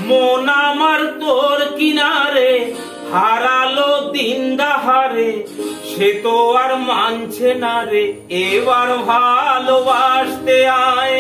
মন আমার তোর কিনারে হারালো দিন দাহারে, সে তো আর মানছে না রে, এবার ভালোবাসতে আয়।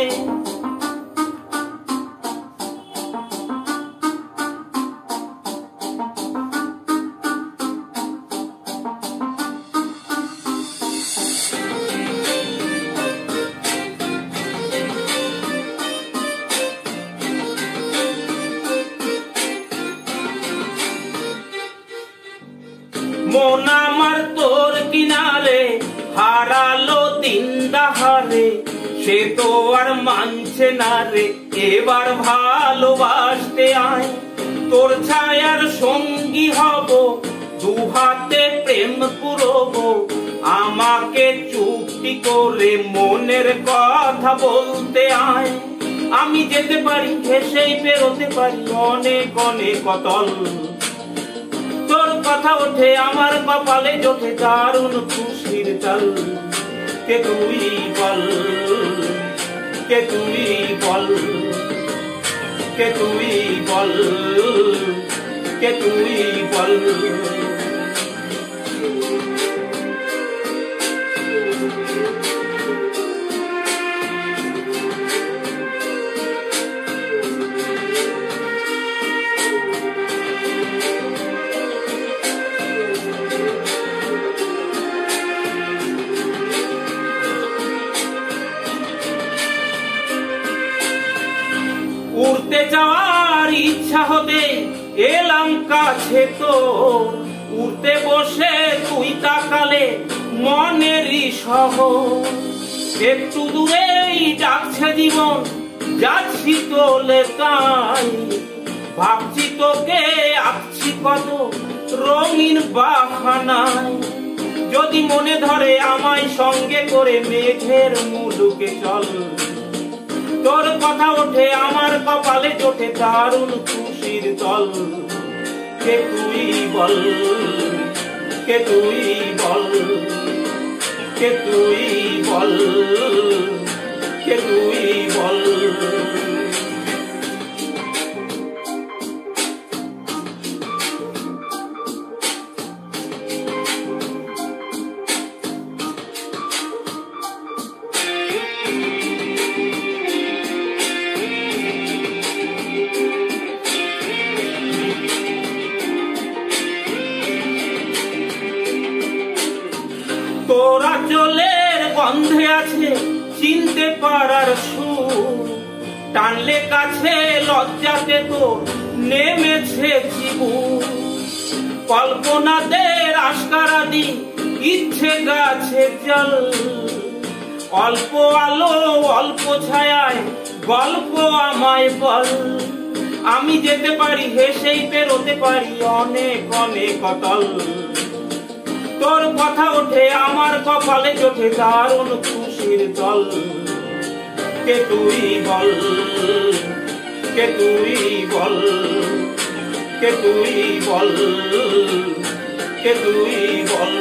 মন আমার তোর কিনারে হারালো দিন দাহারে, সে তো আর মানছে না রে, এবার ভালোবাসতে আয়। তোর ছায়ার সঙ্গী হব, দু হাতে প্রেম পুরবো, আমাকে চুক্তি করে মনের কথা বলতে আয়। আমি যেতে পারি হেসেই পেরোতে পারি অনেক অনেক অতল, তোর কথা ওঠে আমার কপালে জোটে দারুণ খুশির তাল। কে তুই বল, কে তুই বল, কে তুই বল, কে তুই বল। উড়তে যাওয়ার ইচ্ছা হতে এলাম কাছে তো, উড়তে বসে তুই তাকালে মনেরই শহর। একটু দূরেই ডাকছে জীবন, যাচ্ছি তোলে তাই, ভাবছি তোকে আঁকছি কত রঙিন বাহানায়। যদি মনে ধরে আমায় সঙ্গে করে মেঘের মুলুকে চল, তোর কথা ওঠে আমার কপালে জোটে দারুণ খুশির তল। কে তুই বল, কে তুই বল, কে তুই বল, কে তুই বল। তোরা চলের গন্ধে আছে চিনতে পারার সুর, টানলে কাছে লজ্জাতে তো নেমেছে জীবন। কল্পনাতে আশকারা দিন ইচ্ছে গাছে জল, অল্প আলো অল্প ছায়ায় গল্প আমায় বল। আমি যেতে পারি হেসেই পেরোতে পারি অনেক অনেক অতল, তোর কথা ওঠে আমার কপালে জোটে দারুণ খুশির জল। কে তুই বল, কে তুই বল, কে তুই বল, কে তুই বল।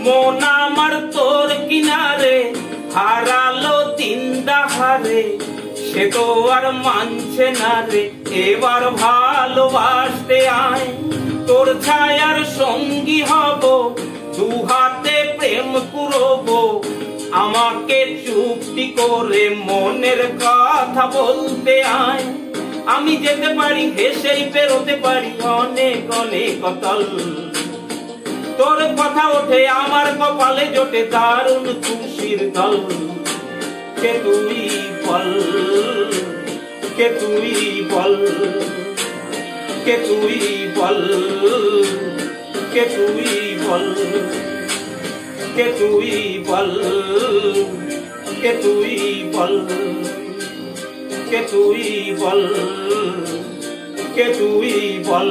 মন আমার তোর কিনারে হারালো দিন দাহারে, সে তো আর মানছে না রে, এবার ভালোবাসতে আয়। তোর ছায়ার সঙ্গী হব, দু হাতে প্রেম পুরবো, আমাকে চুক্তি করে মনের কথা বলতে আয়। আমি যেতে পারি হেসেই পেরোতে পারি অনেক অনেক অতল, তোর কথা ওঠে আমার কপালে জোটে দারুণ খুশির দল। কে তুই বল, কে তুই বল, কে তুই বল, কে তুই বল, কে তুই বল, কে তুই বল, কে তুই বল, কে তুই বল।